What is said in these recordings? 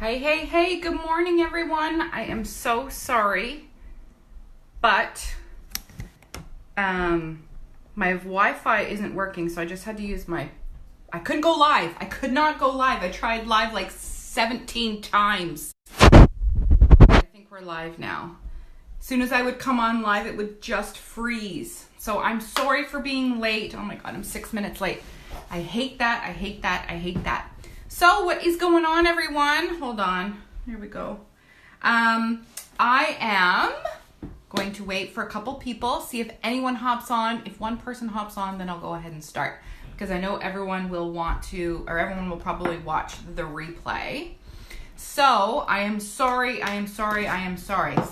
Hey, good morning, everyone. I am so sorry, but my Wi-Fi isn't working, so I just had to use I couldn't go live. I could not go live. I tried live like 17 times. I think we're live now. As soon as I would come on live, it would just freeze. So I'm sorry for being late. Oh my God, I'm 6 minutes late. I hate that. So what is going on, everyone? Hold on. Here we go. I am going to wait for a couple people, see if anyone hops on. If one person hops on, then I'll go ahead and start, because I know everyone will everyone will probably watch the replay. So I am sorry.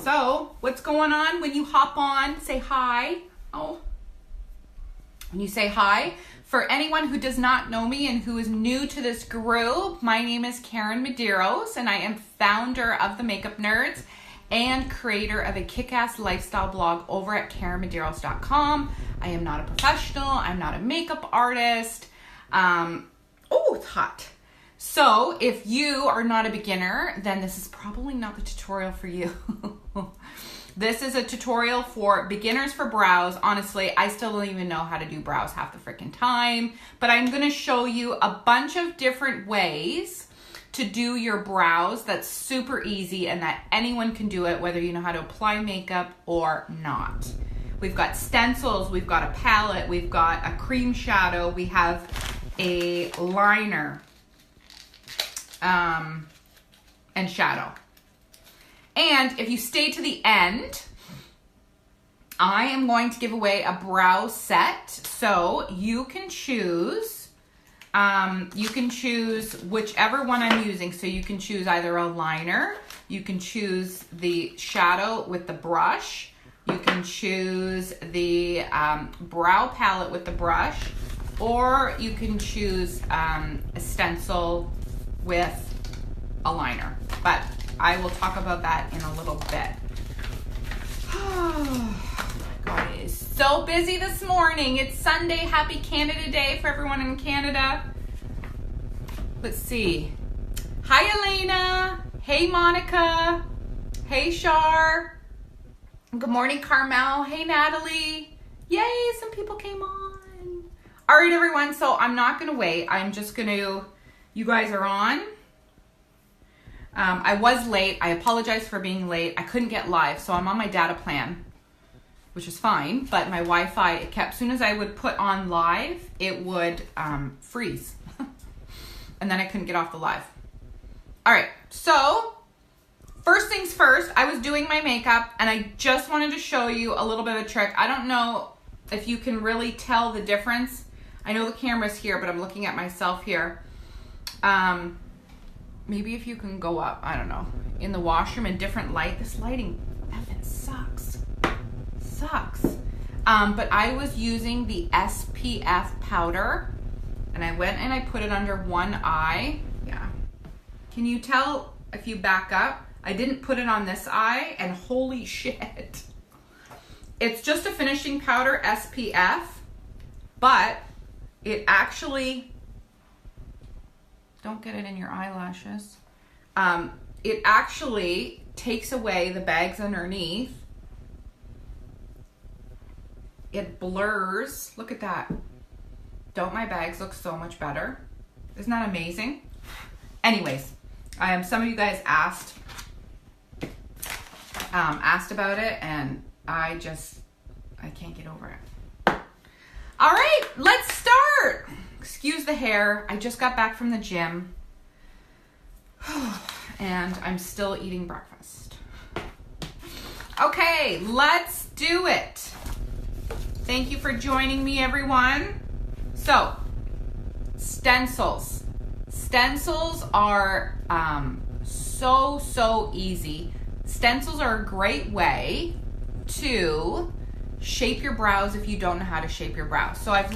So what's going on? When you hop on, say hi. When you say hi, for anyone who does not know me and who is new to this group, my name is Karyn Medeiros, and I am founder of The Makeup Nerds and creator of a kick-ass lifestyle blog over at KarynMedeiros.com. I am not a professional. I'm not a makeup artist. It's hot. So if you are not a beginner, then this is probably not the tutorial for you. This is a tutorial for beginners for brows. Honestly, I still don't even know how to do brows half the freaking time, but I'm going to show you a bunch of different ways to do your brows that's super easy and that anyone can do it, whether you know how to apply makeup or not. We've got stencils, we've got a palette, we've got a cream shadow, we have a liner and shadow. And if you stay to the end, I am going to give away a brow set. So you can choose whichever one I'm using. So you can choose either a liner, you can choose the shadow with the brush, you can choose the brow palette with the brush, or you can choose a stencil with a liner. But I will talk about that in a little bit. Oh my God, it is so busy this morning. It's Sunday. Happy Canada Day for everyone in Canada. Let's see. Hi, Elena. Hey, Monica. Hey, Shar. Good morning, Carmel. Hey, Natalie. Yay, some people came on. All right, everyone. So I'm not going to wait. I'm just going to, you guys are on. I was late. I apologize for being late. I couldn't get live, so I'm on my data plan, which is fine, but my Wi-Fi, it kept, as soon as I would put on live, it would freeze. And then I couldn't get off the live. All right, so first things first, I was doing my makeup, and I just wanted to show you a little bit of a trick. I don't know if you can really tell the difference. I know the camera's here, but I'm looking at myself here. Maybe if you can go up, I don't know, in the washroom in different light. This lighting effing sucks. But I was using the SPF powder, and I went and I put it under one eye. Yeah. Can you tell if you back up? I didn't put it on this eye, and holy shit. It's just a finishing powder, SPF, but it actually, don't get it in your eyelashes. It actually takes away the bags underneath. It blurs. Look at that. Don't my bags look so much better? Isn't that amazing? Anyways, some of you guys asked about it, and I can't get over it. All right, let's start. Excuse the hair. I just got back from the gym and I'm still eating breakfast. Okay, let's do it. Thank you for joining me, everyone. So, stencils. Stencils are so easy. Stencils are a great way to shape your brows if you don't know how to shape your brows. So I've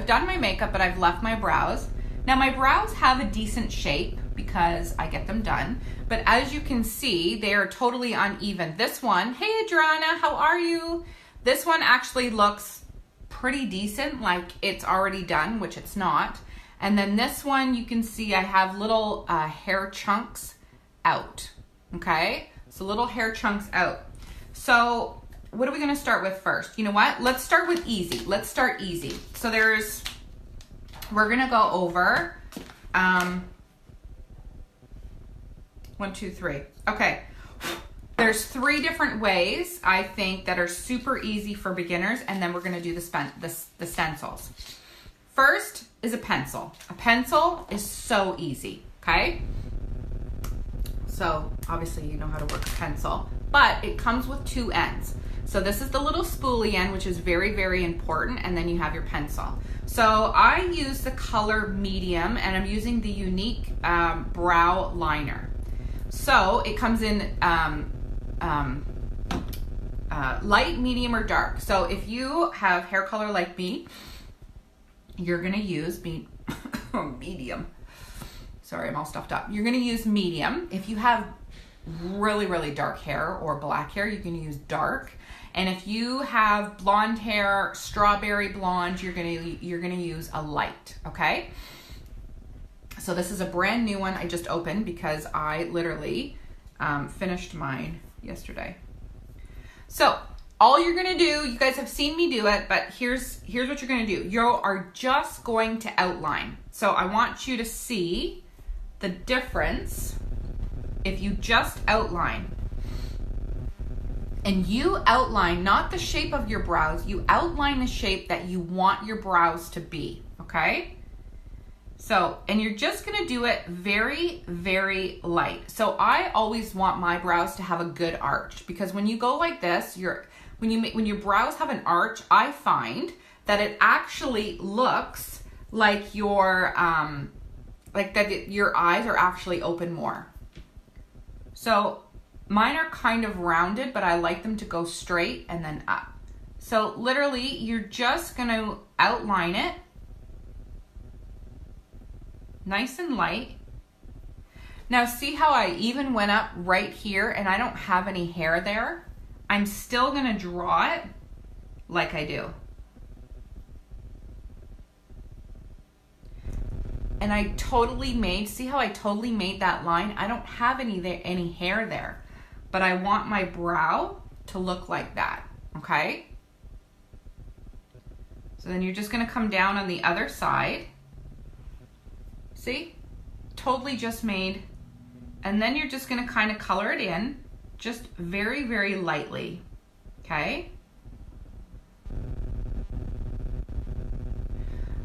done my makeup, but I've left my brows. Now my brows have a decent shape because I get them done, but as you can see, they are totally uneven. This one, hey Adriana, how are you? This one actually looks pretty decent, like it's already done, which it's not. And then this one, you can see I have little hair chunks out, okay? So little hair chunks out. So what are we gonna start with first? You know what? Let's start with easy. Let's start easy. So we're gonna go over 1, 2, 3. Okay. There's 3 different ways I think that are super easy for beginners, and then we're gonna do the stencils. First is a pencil. A pencil is so easy, okay? So obviously you know how to work a pencil, but it comes with 2 ends. So this is the little spoolie end, which is very, very important, and then you have your pencil. So I use the color medium, and I'm using the Unique brow liner. So it comes in light, medium, or dark. So if you have hair color like me, you're gonna use medium. Sorry, I'm all stuffed up. You're gonna use medium. If you have really, really dark hair or black hair, you can use dark. And if you have blonde hair, strawberry blonde, you're gonna use a light, okay? So this is a brand new one I just opened because I literally finished mine yesterday. So all you're gonna do, you guys have seen me do it, but here's what you're gonna do. You are just going to outline. So I want you to see the difference if you just outline. And you outline not the shape of your brows, you outline the shape that you want your brows to be, okay? So, and you're just gonna do it very, very light. So I always want my brows to have a good arch, because when you go like this, when your brows have an arch, I find that it actually looks like your eyes are actually open more. So mine are kind of rounded, but I like them to go straight and then up. So literally, you're just gonna outline it nice and light. Now see how I even went up right here and I don't have any hair there? I'm still gonna draw it like I do. And I totally made, see how I totally made that line? I don't have any hair there, but I want my brow to look like that, okay? So then you're just gonna come down on the other side. See? Totally just made. And then you're just gonna kind of color it in, just very, very lightly, okay?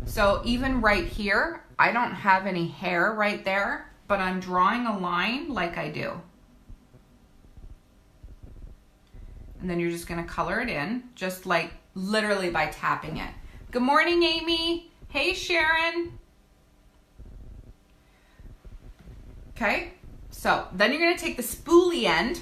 So even right here, I don't have any hair right there, but I'm drawing a line like I do. And then you're just gonna color it in, just like literally by tapping it. Good morning, Amy. Hey, Sharon. Okay, so then you're gonna take the spoolie end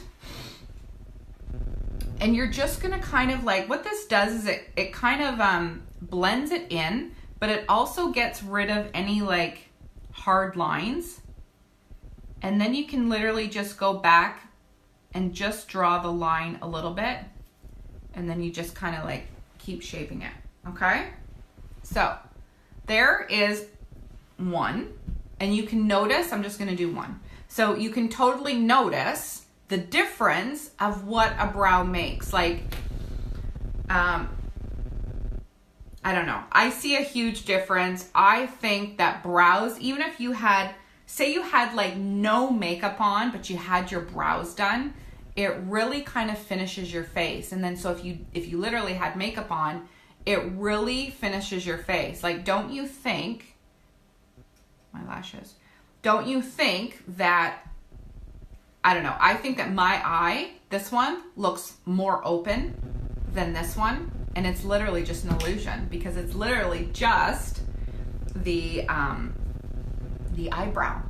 and you're just gonna kind of like, what this does is it kind of blends it in, but it also gets rid of any like hard lines. And then you can literally just go back and just draw the line a little bit. And then you just kind of like keep shaping it, okay? So there is one. And you can notice, I'm just gonna do one. So you can totally notice the difference of what a brow makes. Like, I don't know. I see a huge difference. I think that brows, even if you had, say you had like no makeup on, but you had your brows done, it really kind of finishes your face. And then so if you literally had makeup on, it really finishes your face. Like, don't you think, my lashes, don't you think that, I don't know, I think that my eye, this one looks more open than this one, and it's literally just an illusion because it's literally just the eyebrow.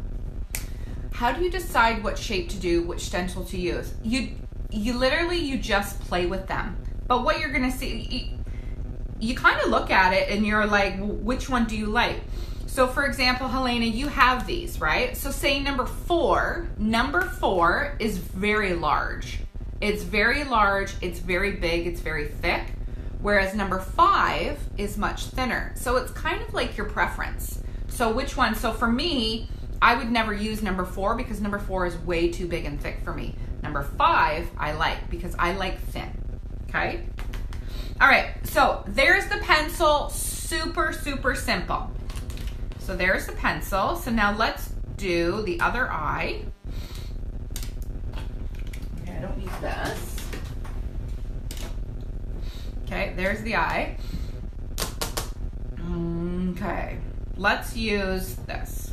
How do you decide what shape to do, which stencil to use? You literally just play with them. But what you're gonna see, you kind of look at it and you're like, which one do you like? So for example, Helena, you have these, right? So say number four is very large. It's very large, it's very big, it's very thick. Whereas number 5 is much thinner. So it's kind of like your preference. So which one? So for me, I would never use number 4 because number 4 is way too big and thick for me. Number 5 I like because I like thin. Okay? All right, so there's the pencil. Super, super simple. So there's the pencil. So now let's do the other eye. Okay, I don't need this. Okay, there's the eye. Okay, let's use this.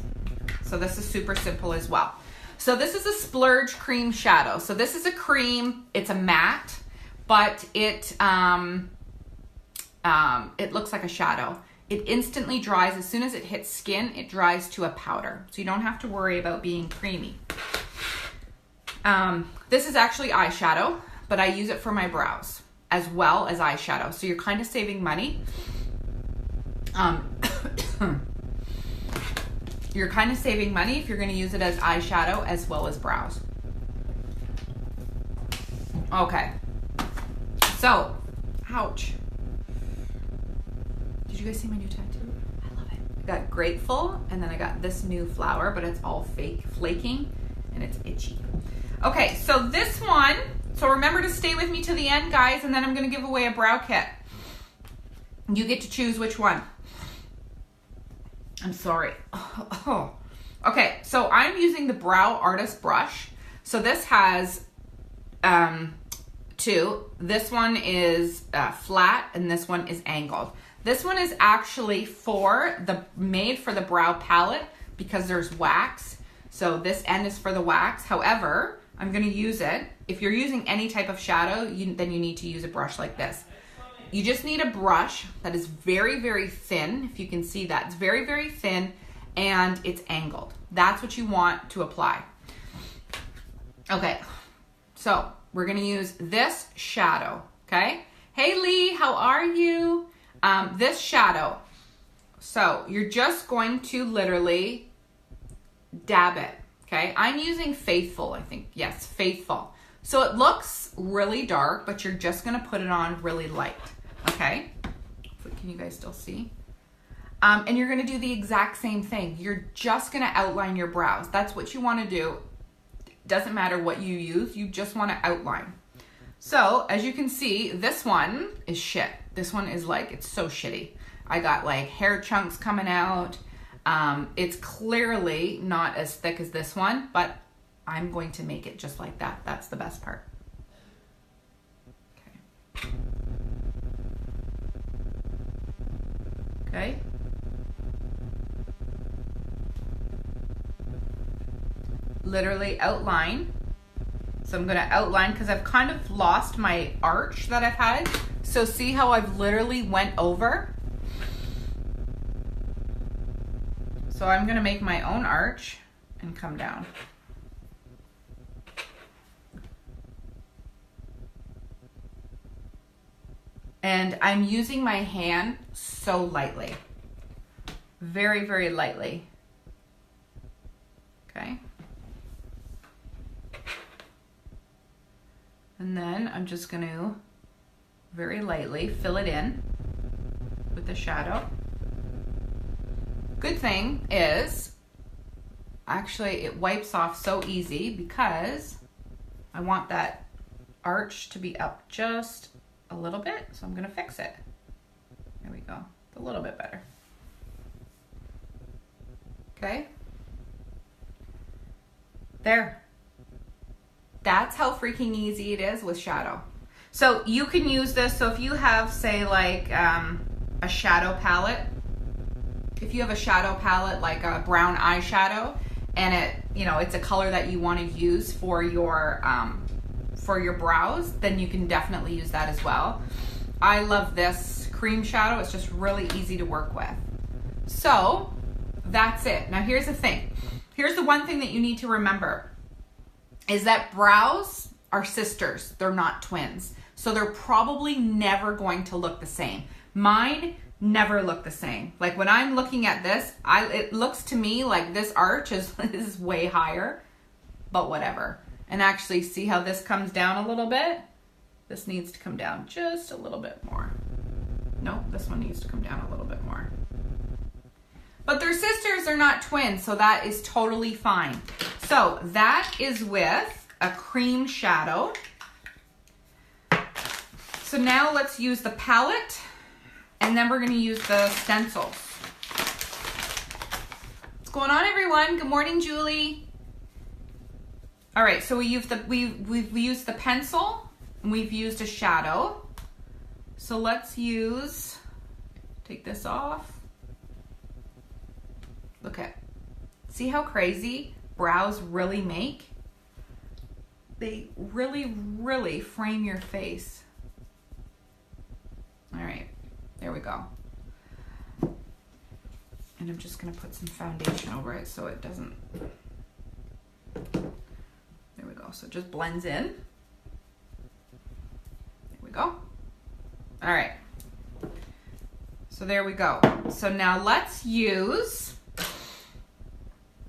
So this is super simple as well. So this is a splurge cream shadow. So this is a cream, it's a matte, but it looks like a shadow. It instantly dries. As soon as it hits skin, it dries to a powder. So you don't have to worry about being creamy. This is actually eyeshadow, but I use it for my brows as well as eyeshadow. So you're kind of saving money. You're kind of saving money if you're going to use it as eyeshadow as well as brows. Okay. So, ouch. Did you guys see my new tattoo? I love it. I got grateful, and then I got this new flower, but it's all fake, flaking, and it's itchy. Okay, so this one, so remember to stay with me to the end, guys, and then I'm going to give away a brow kit. You get to choose which one. I'm sorry. Oh. Okay, so I'm using the Brow Artist brush. So this has two. This one is flat, and this one is angled. This one is actually made for the brow palette because there's wax. So this end is for the wax. However, I'm going to use it. If you're using any type of shadow, then you need to use a brush like this. You just need a brush that is very, very thin. If you can see that, it's very, very thin and it's angled. That's what you want to apply. Okay, so we're going to use this shadow, okay? Hey Lee, how are you? This shadow. So you're just going to literally dab it, okay? I'm using Faithful, I think. Yes, Faithful. So it looks really dark, but you're just going to put it on really light, okay? Can you guys still see? And you're going to do the exact same thing. You're just going to outline your brows. That's what you want to do. Doesn't matter what you use. You just want to outline. So as you can see, this one is shit. This one is like, it's so shitty. I got like hair chunks coming out. It's clearly not as thick as this one, but I'm going to make it just like that. That's the best part. Okay. Okay. Literally outline. So I'm going to outline because I've kind of lost my arch that I've had. So see how I've literally went over? So I'm going to make my own arch and come down. And I'm using my hand so lightly. Very, very lightly. Okay. And then I'm just going to very lightly fill it in with the shadow. Good thing is, actually it wipes off so easy because I want that arch to be up just a little bit. So I'm going to fix it. There we go. It's a little bit better. Okay. There. That's how freaking easy it is with shadow. So you can use this. So if you have, say, like a shadow palette, if you have a shadow palette like a brown eyeshadow, and it's a color that you want to use for your brows, then you can definitely use that as well. I love this cream shadow. It's just really easy to work with. So that's it. Now here's the thing. Here's the one thing that you need to remember is that brows are sisters. They're not twins. So they're probably never going to look the same. Mine never look the same. Like when I'm looking at this, it looks to me like this arch is way higher, but whatever. And actually see how this comes down a little bit? This needs to come down just a little bit more. No, this one needs to come down a little bit more. But they're sisters, they're not twins, so that is totally fine. So that is with a cream shadow. So now let's use the palette, and then we're gonna use the stencils. What's going on, everyone? Good morning, Julie. All right, so we've used the pencil, and we've used a shadow. So let's take this off. Look at, see how crazy brows really make? They really, really frame your face. All right, there we go. And I'm just gonna put some foundation over it so it doesn't, there we go. So it just blends in. There we go. All right, so there we go. So now let's use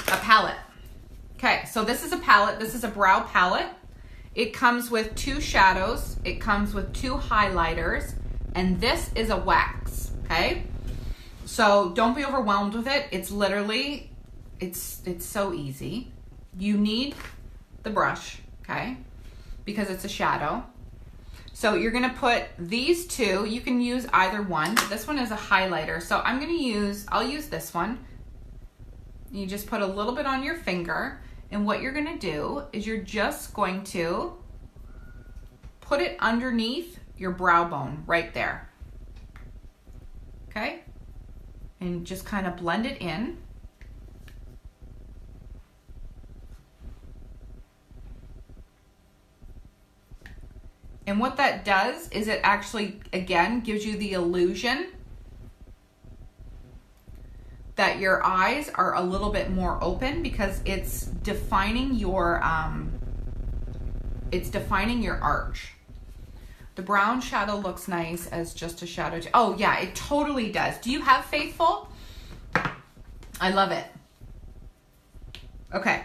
a palette. Okay, so this is a palette. This is a brow palette. It comes with 2 shadows. It comes with 2 highlighters, and this is a wax, okay? So don't be overwhelmed with it. It's literally, it's so easy. You need the brush, okay? Because it's a shadow. So you're gonna put these 2, you can use either one, but this one is a highlighter. So I'll use this one. You just put a little bit on your finger, and what you're gonna do is you're just going to put it underneath your brow bone right there, okay? And just kind of blend it in. And what that does is it actually, again, gives you the illusion that your eyes are a little bit more open because it's defining your arch. The brown shadow looks nice as just a shadow. Oh yeah, it totally does. Do you have Faithful? I love it. Okay.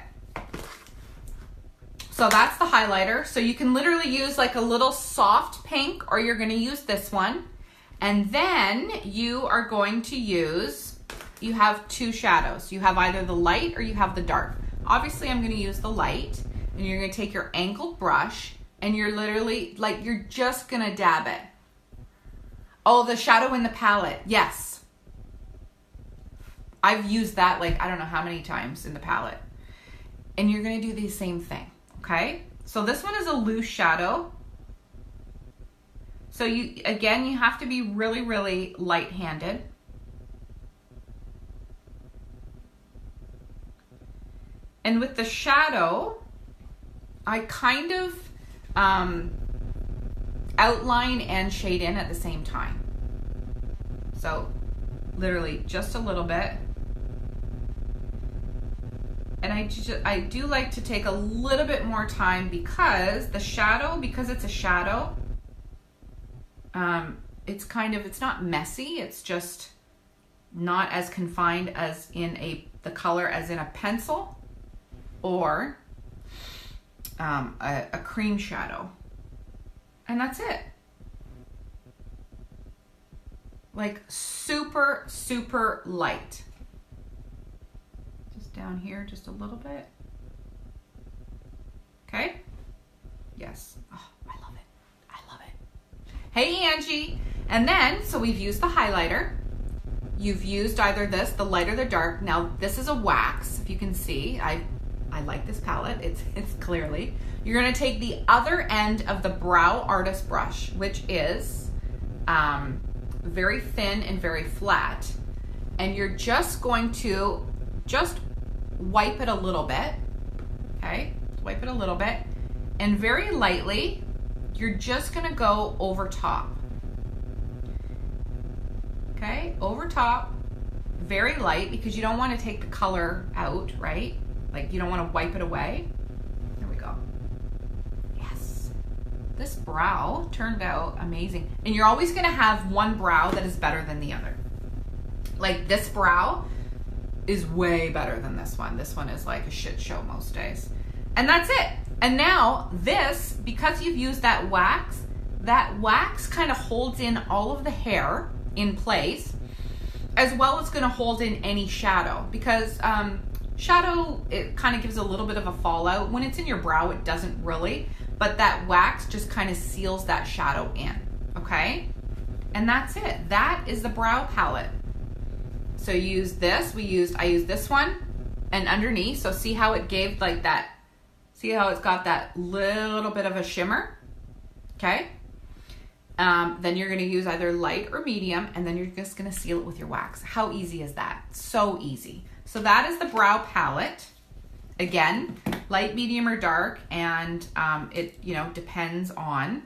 So that's the highlighter. So you can literally use like a little soft pink, or you're gonna use this one. And then you are going to use, you have 2 shadows. You have either the light or you have the dark. Obviously I'm gonna use the light, and you're gonna take your angled brush, and you're literally, like, you're just gonna dab it. Oh, the shadow in the palette, yes. I've used that like, I don't know how many times in the palette. And you're gonna do the same thing. Okay, so this one is a loose shadow. So you have to be really, really light-handed. And with the shadow, I kind of outline and shade in at the same time. So literally just a little bit. And I do like to take a little bit more time because the shadow, because it's a shadow, it's not messy. It's just not as confined as in the color as in a pencil or a cream shadow. And that's it. Like super, super light. Down here just a little bit. Okay? Yes. Oh, I love it. I love it. Hey, Angie. And then, so we've used the highlighter. You've used either this, the light or the dark. Now, this is a wax, if you can see. I like this palette. It's clearly. You're going to take the other end of the brow artist brush, which is very thin and very flat. And you're just going to wipe it a little bit, okay? Wipe it a little bit, and very lightly, you're just gonna go over top, okay? Over top, very light, because you don't wanna take the color out, right? Like you don't wanna wipe it away. There we go. Yes. This brow turned out amazing. And you're always gonna have one brow that is better than the other. Like this brow is way better than this one. This one is like a shit show most days. And that's it. And now this, because you've used that wax kind of holds in all of the hair in place. as well as going to hold in any shadow, because shadow, it kind of gives a little bit of a fallout. When it's in your brow, it doesn't really, but that wax just kind of seals that shadow in, okay? And that's it. That is the brow palette. So use this, I used this one and underneath, so see how it gave like that, see how it's got that little bit of a shimmer, okay? Then you're gonna use either light or medium, and then you're just gonna seal it with your wax. How easy is that? So easy. So that is the brow palette. Again, light, medium, or dark, and it, you know, depends on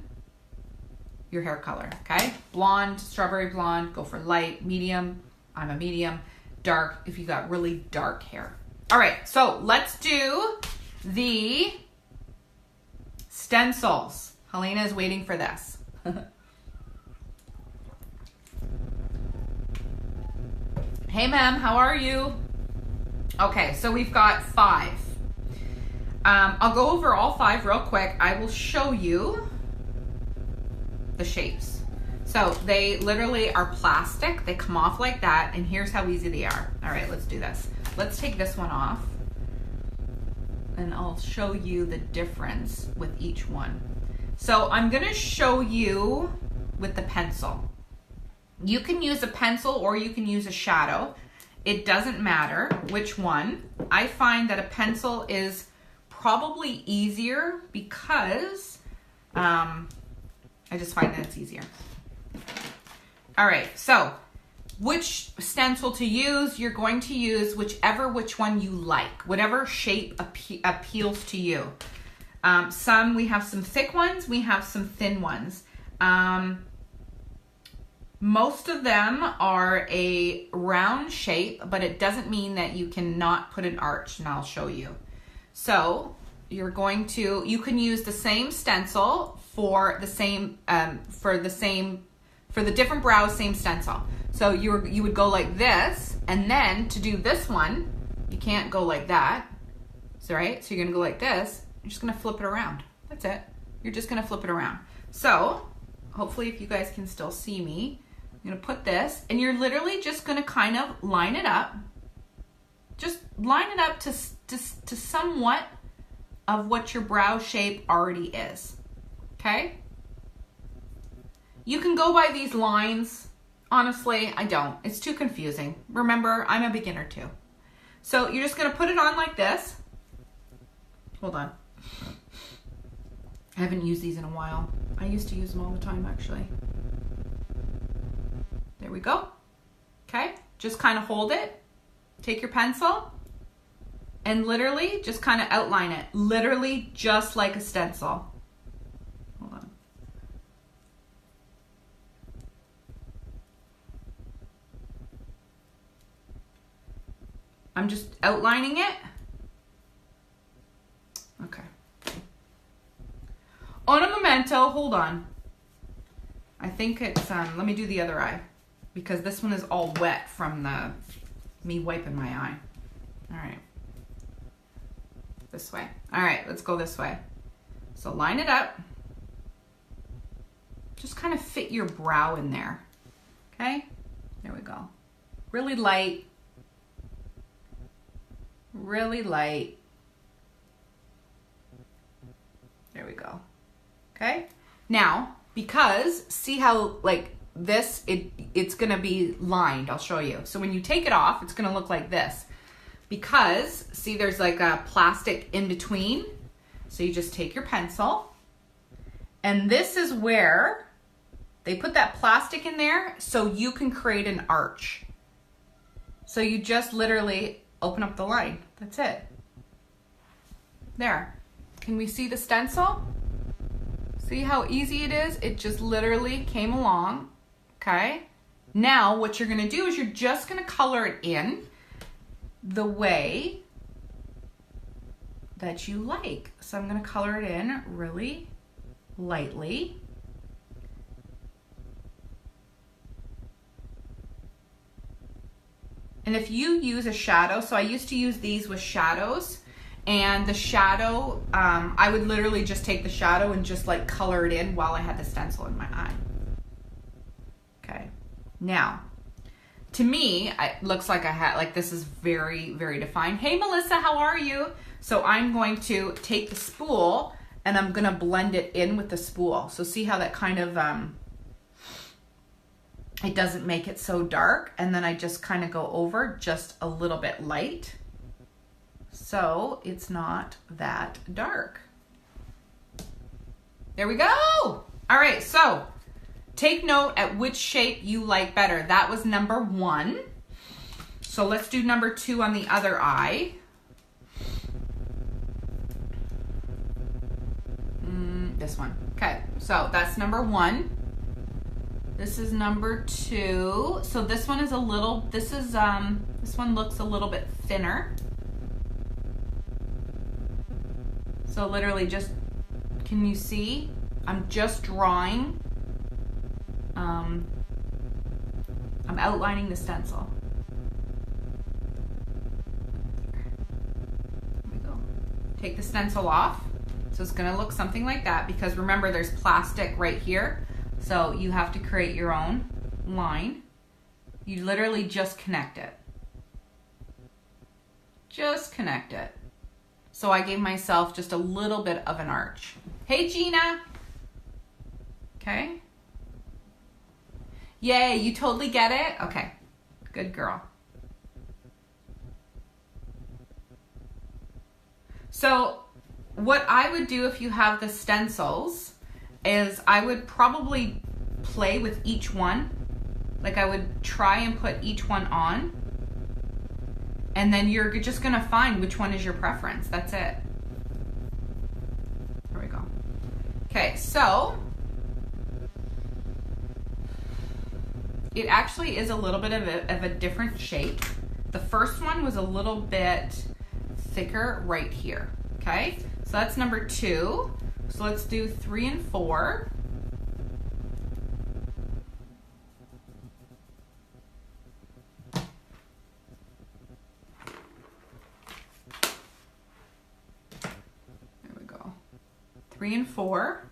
your hair color, okay? Blonde, strawberry blonde, go for light. Medium, I'm a medium. Dark, if you got really dark hair. All right, so let's do the stencils. Helena is waiting for this. Hey, ma'am, how are you? Okay, so we've got 5. I'll go over all 5 real quick. I will show you the shapes. So they literally are plastic. They come off like that, and here's how easy they are. All right, let's do this. Let's take this one off, and I'll show you the difference with each one. So I'm gonna show you with the pencil. You can use a pencil or you can use a shadow. It doesn't matter which one. I find that a pencil is probably easier because I just find that it's easier. All right, so which stencil to use? You're going to use which one you like, whatever shape appeals to you. We have some thick ones, we have some thin ones. Most of them are a round shape, but it doesn't mean that you cannot put an arch, and I'll show you. So you're going to, you can use the same stencil for the same, for the different brows, same stencil. So you would go like this, and then to do this one, you can't go like that. So, right? So you're gonna go like this. You're just gonna flip it around. That's it. You're just gonna flip it around. So hopefully if you guys can still see me, I'm gonna put this, and you're literally just gonna kind of line it up. Just line it up to somewhat of what your brow shape already is, okay? You can go by these lines. Honestly, I don't. It's too confusing. Remember, I'm a beginner too. So you're just gonna put it on like this. Hold on. I haven't used these in a while. I used to use them all the time, actually. There we go. Okay, just kind of hold it. Take your pencil and literally just kind of outline it. Literally just like a stencil. Hold on. I'm just outlining it. Okay. On a memento, hold on. I think it's, let me do the other eye, because this one is all wet from me wiping my eye. All right. This way. All right, let's go this way. So line it up. Just kind of fit your brow in there. Okay? There we go. Really light. Really light. There we go. Okay? Now, because see how like this, it's gonna be lined. I'll show you. So when you take it off, it's gonna look like this. Because see, there's like a plastic in between. So you just take your pencil, and this is where they put that plastic in there so you can create an arch. So you just literally open up the line. That's it. There. Can we see the stencil? See how easy it is? It just literally came along. Okay. Now what you're gonna do is you're just gonna color it in the way that you like. So I'm gonna color it in really lightly. And if you use a shadow, so I used to use these with shadows, and the shadow, I would literally just take the shadow and just like color it in while I had the stencil in my eye. Okay, now to me, it looks like I had, like this is very, very defined. Hey Melissa, how are you? So I'm going to take the spool and I'm gonna blend it in with the spool. So see how that kind of, it doesn't make it so dark. And then I just kind of go over just a little bit light. So it's not that dark. There we go. All right, so take note at which shape you like better. That was number 1. So let's do number 2 on the other eye. This one. Okay, so that's number 1. This is number 2. So this one is a little, this one looks a little bit thinner. So literally just, can you see? I'm just drawing. I'm outlining the stencil. There we go. Take the stencil off. So it's gonna look something like that because remember there's plastic right here. So you have to create your own line. You literally just connect it. Just connect it. So I gave myself just a little bit of an arch. Hey Gina. Okay. Yay, you totally get it? Okay, good girl. So what I would do if you have the stencils is I would probably play with each one. Like I would try and put each one on. And then you're just gonna find which one is your preference. That's it. There we go. Okay, so it actually is a little bit of a different shape. The first one was a little bit thicker right here, okay? So that's number 2. So let's do 3 and 4. There we go. 3 and 4.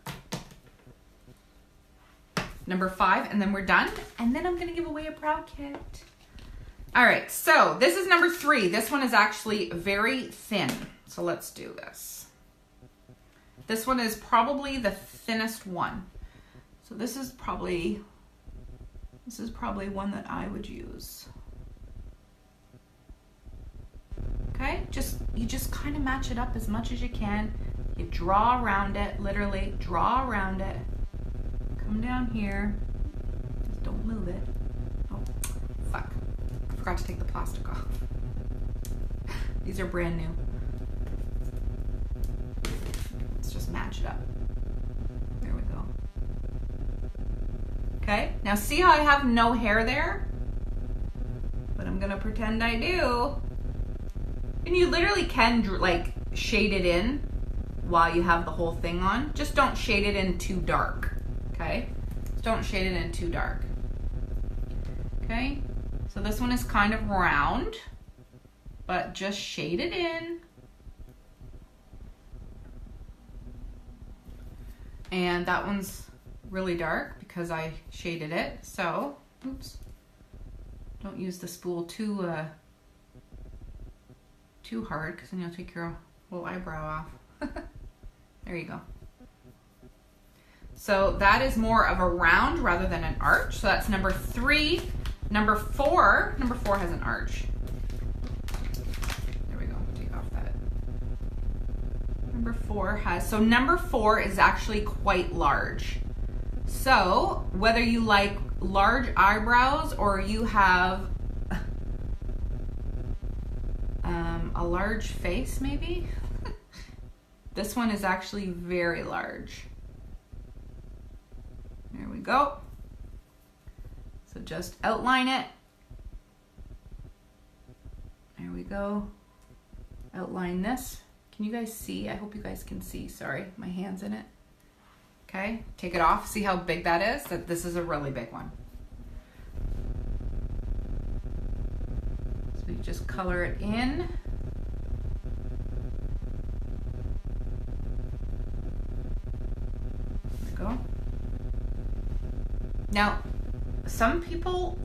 Number 5, and then we're done. And then I'm gonna give away a brow kit. All right, so this is number 3. This one is actually very thin. So let's do this. This one is probably the thinnest one. So this is probably one that I would use. Okay, you just kind of match it up as much as you can. You draw around it, literally draw around it. Come down here. Just don't move it. Oh, fuck. I forgot to take the plastic off. These are brand new. Let's just match it up. There we go. Okay, now see how I have no hair there? But I'm gonna pretend I do. And you literally can like shade it in while you have the whole thing on. Just don't shade it in too dark. Okay, just don't shade it in too dark. Okay, so this one is kind of round, but just shade it in. And that one's really dark because I shaded it. So, oops, don't use the spool too hard because then you'll take your whole eyebrow off. There you go. So that is more of a round rather than an arch. So that's number 3. Number 4 has an arch. There we go, take off that. Number 4 has, so number 4 is actually quite large. So whether you like large eyebrows or you have a large face maybe, this one is actually very large. There we go. So just outline it. There we go. Outline this. Can you guys see? I hope you guys can see. Sorry, my hand's in it. Okay, take it off. See how big that is? This is a really big one. So you just color it in. There we go. Now, some people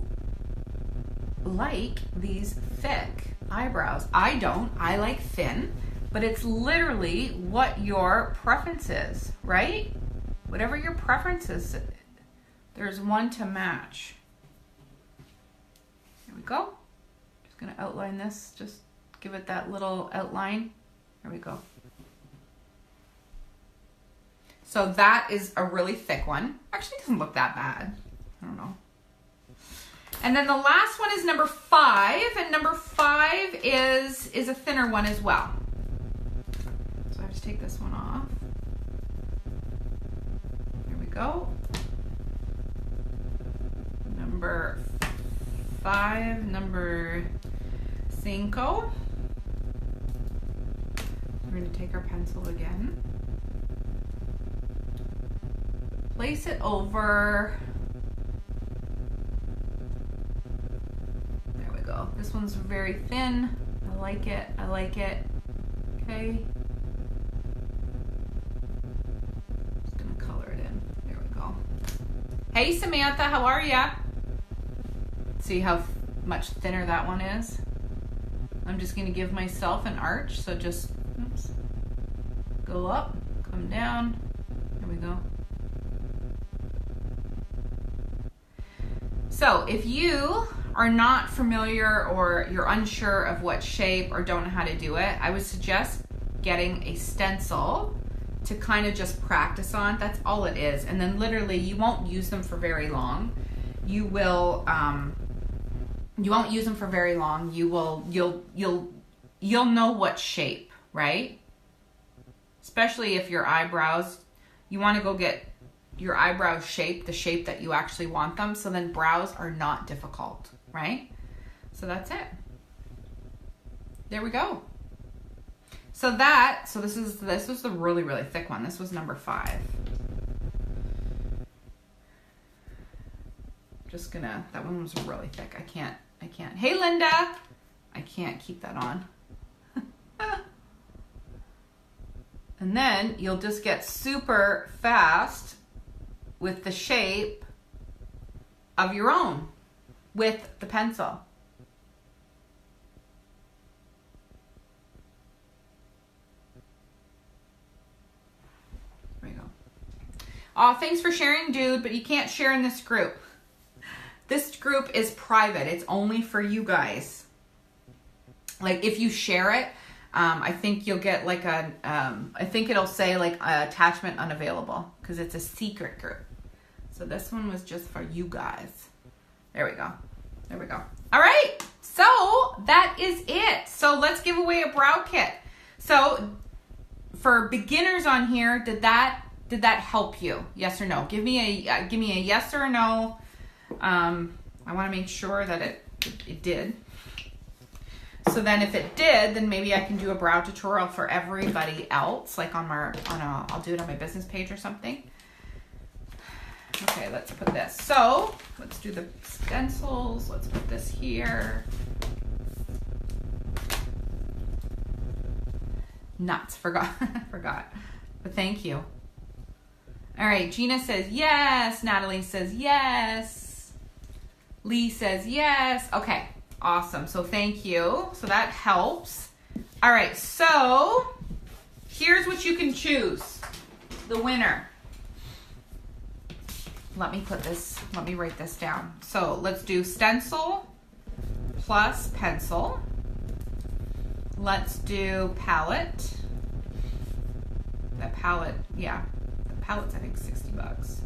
like these thick eyebrows. I don't. I like thin, but it's literally what your preference is, right? Whatever your preference is, there's one to match. Here we go. Just gonna outline this, just give it that little outline. There we go. So that is a really thick one. Actually, it doesn't look that bad. I don't know. And then the last one is number 5, and number 5 is a thinner one as well. So I have to take this one off. There we go. Number 5, number 5. We're going to take our pencil again. Place it over. There we go. This one's very thin. I like it. I like it. Okay. Just gonna color it in. There we go. Hey Samantha, how are ya? See how much thinner that one is? I'm just gonna give myself an arch. So just oops, go up, come down. There we go. So if you are not familiar or you're unsure of what shape or don't know how to do it, I would suggest getting a stencil to kind of just practice on. That's all it is. And then literally you won't use them for very long. You will, you won't use them for very long. You'll know what shape, right? Especially if your eyebrows, you want to go get your eyebrows shape, the shape that you actually want them. So then brows are not difficult, right? So that's it. There we go. So this was the really, really thick one. This was number 5. Just gonna, that one was really thick. I can't. Hey Linda, I can't keep that on. And then you'll just get super fast with the shape of your own with the pencil. There we go. Oh, thanks for sharing, dude, but you can't share in this group. This group is private. It's only for you guys. Like if you share it, I think you'll get like a, I think it'll say like attachment unavailable because it's a secret group. So this one was just for you guys. There we go. There we go. All right. So that is it. So let's give away a brow kit. So for beginners on here, did that help you? Yes or no? Give me a yes or a no. I want to make sure that it did. So then if it did, then maybe I can do a brow tutorial for everybody else, like I'll do it on my business page or something. Okay, let's put this. So let's do the stencils. Let's put this here. Nuts, forgot. But thank you. All right, Gina says yes. Natalie says yes. Lee says yes. Okay, awesome. So thank you. So that helps. All right, so here's what you can choose. The winner. Let me write this down. So let's do stencil plus pencil. Let's do palette. That palette, yeah. The palette's I think $60.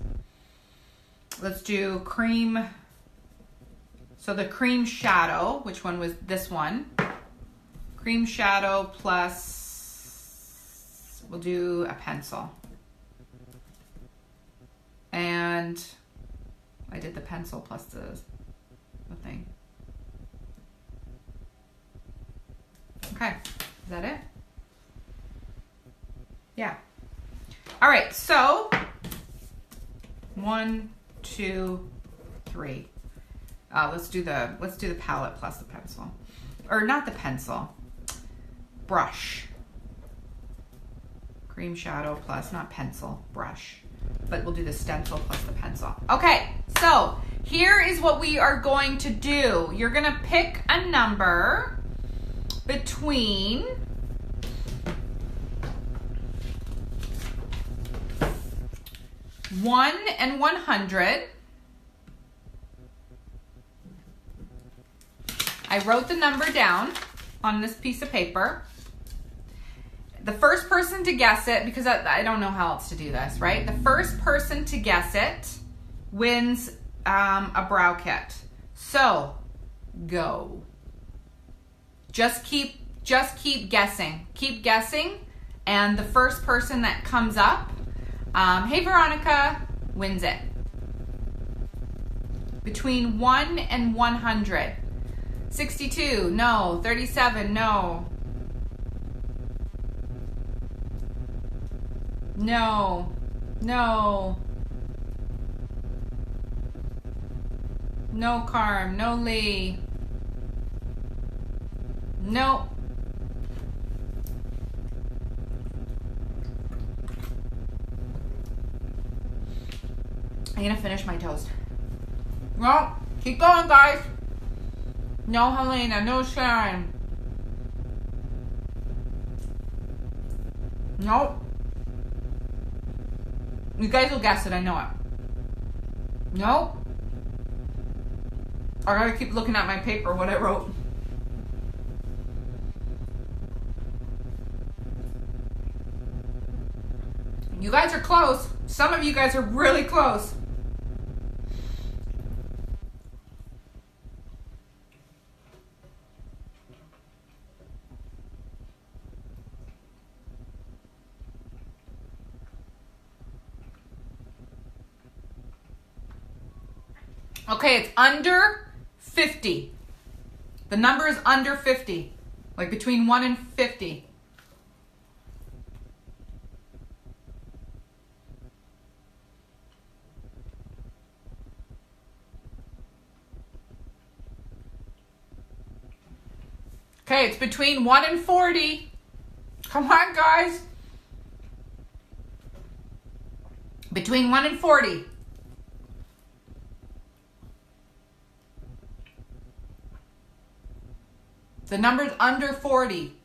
Let's do cream. So the cream shadow, which one was this one? Cream shadow plus, we'll do a pencil. And I did the pencil plus the thing. Okay, is that it? Yeah. All right, so 1, 2, 3. Let's do the palette plus the pencil, or not the pencil. Brush. Cream shadow plus, not pencil, brush. But we'll do the stencil plus the pencil. Okay, so Here is what we are going to do. You're gonna pick a number between 1 and 100. I wrote the number down on this piece of paper. The first person to guess it, because I don't know how else to do this, right? The first person to guess it wins a brow kit. So, go. Just keep guessing. Keep guessing, and the first person that comes up, hey Veronica, wins it. Between 1 and 100. 62, no. 37, no. No. No. No, Karyn. No, Lee. No. I'm gonna finish my toast. Well, keep going, guys. No, Helena. No, Sharon. Nope. You guys will guess it, I know it. Nope. I gotta keep looking at my paper, what I wrote. You guys are close. Some of you guys are really close. Okay, it's under 50. The number is under 50. Like between 1 and 50. Okay, it's between 1 and 40. Come on, guys. Between 1 and 40. The number's under 40.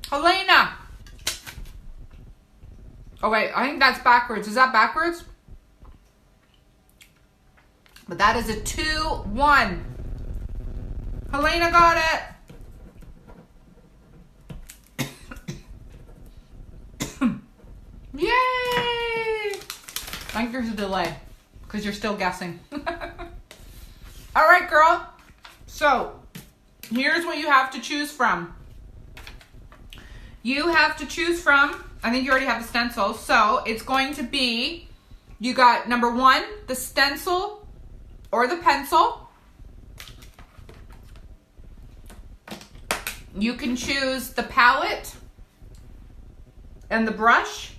Helena. Oh wait, I think that's backwards. Is that backwards? But that is a 2-1. Helena got it. Yay! I think there's a delay because you're still guessing. All right, girl. So here's what you have to choose from. You have to choose from, I think you already have the stencil. So it's going to be, you got number 1, the stencil or the pencil. You can choose the palette and the brush.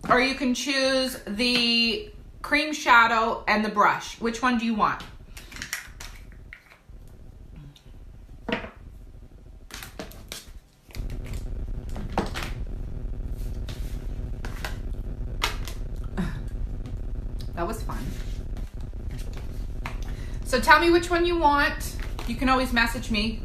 Or you can choose the cream shadow and the brush. Which one do you want? That was fun. So tell me which one you want. You can always message me.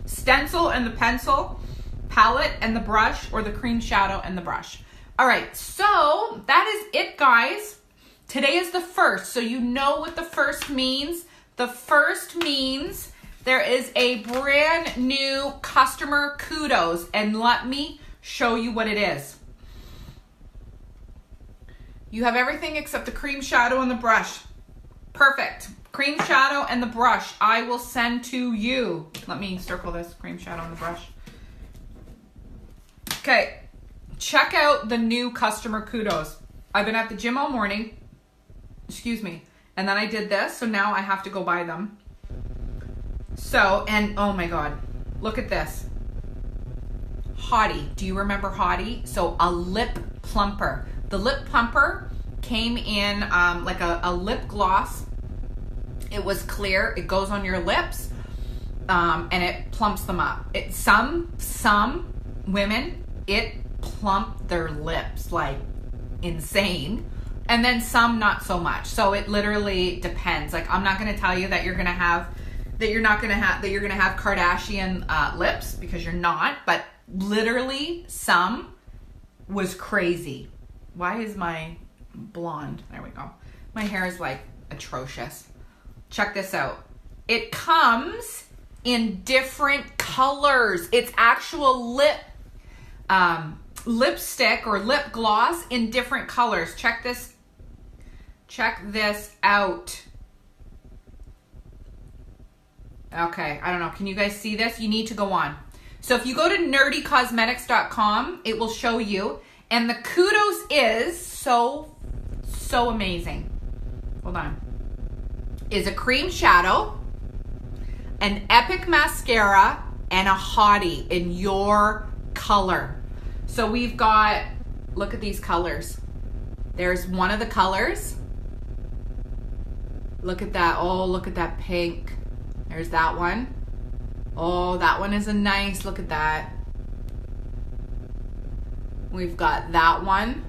Stencil and the pencil, palette and the brush, or the cream shadow and the brush. All right, so that is it, guys. Today is the 1st, so you know what the 1st means. The 1st means there is a brand new customer kudos, and let me show you what it is. You have everything except the cream shadow and the brush. Perfect. Cream shadow and the brush I will send to you. Let me circle this cream shadow and the brush. Okay, check out the new customer kudos. I've been at the gym all morning. Excuse me. And then I did this, so now I have to go buy them. So, and oh my God, look at this. Hottie. Do you remember Hottie? So a lip plumper. The lip plumper came in like a lip gloss. It was clear. It goes on your lips, and it plumps them up. Some women, it plumped their lips like insane, and then some not so much. So it literally depends. Like, I'm not going to tell you that you're going to have Kardashian lips, because you're not. But literally, some was crazy. Why is my blonde? There we go. My hair is like atrocious. Check this out. It comes in different colors. It's actual lipstick or lip gloss in different colors. Check this out. Okay, I don't know. Can you guys see this? You need to go on. So if you go to nerdycosmetics.com, it will show you. And the kudos is so amazing. Hold on. Is a cream shadow, an epic mascara, and a hottie in your color. So we've got, look at these colors. There's one of the colors. Look at that. Oh, look at that pink. There's that one. Oh, that one is a nice, look at that. We've got that one.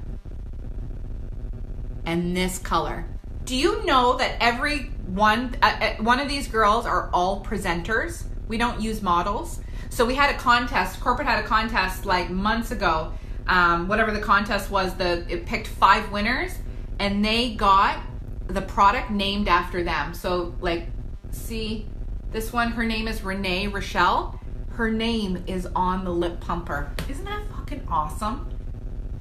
And this color. Do you know that every one of these girls are all presenters? We don't use models. So we had a contest, corporate had a contest like months ago. Whatever the contest was, it picked 5 winners, and they got the product named after them. So like, see this one, her name is Renee Rochelle. Her name is on the lip pumper. Isn't that fucking awesome?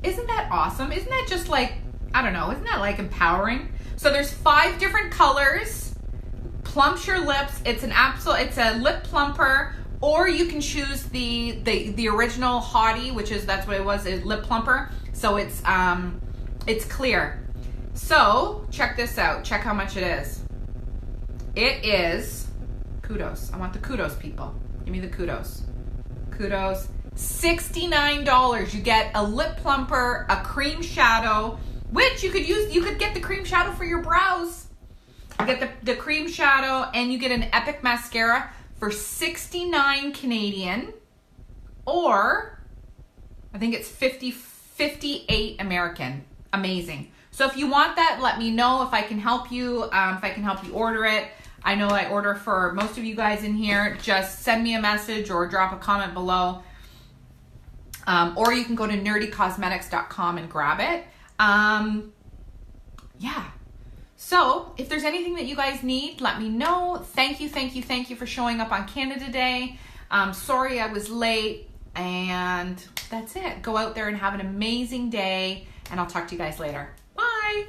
Isn't that awesome? Isn't that just like, I don't know, isn't that like empowering? So there's 5 different colors, plumps your lips. It's a lip plumper, or you can choose the original hottie, that's what it was, a lip plumper. So it's clear. So check this out. Check how much it is. It is, kudos. I want the kudos, people. Give me the kudos. Kudos. $69. You get a lip plumper, a cream shadow, which you could use. You could get the cream shadow for your brows. You get the cream shadow, and you get an epic mascara for $69 Canadian, or I think it's 58 American. Amazing. So if you want that, let me know if I can help you. If I can help you order it. I know I order for most of you guys in here. Just send me a message or drop a comment below. Or you can go to nerdycosmetics.com and grab it. Yeah. So if there's anything that you guys need, let me know. Thank you for showing up on Canada Day. Sorry I was late, and that's it. Go out there and have an amazing day, and I'll talk to you guys later. Bye.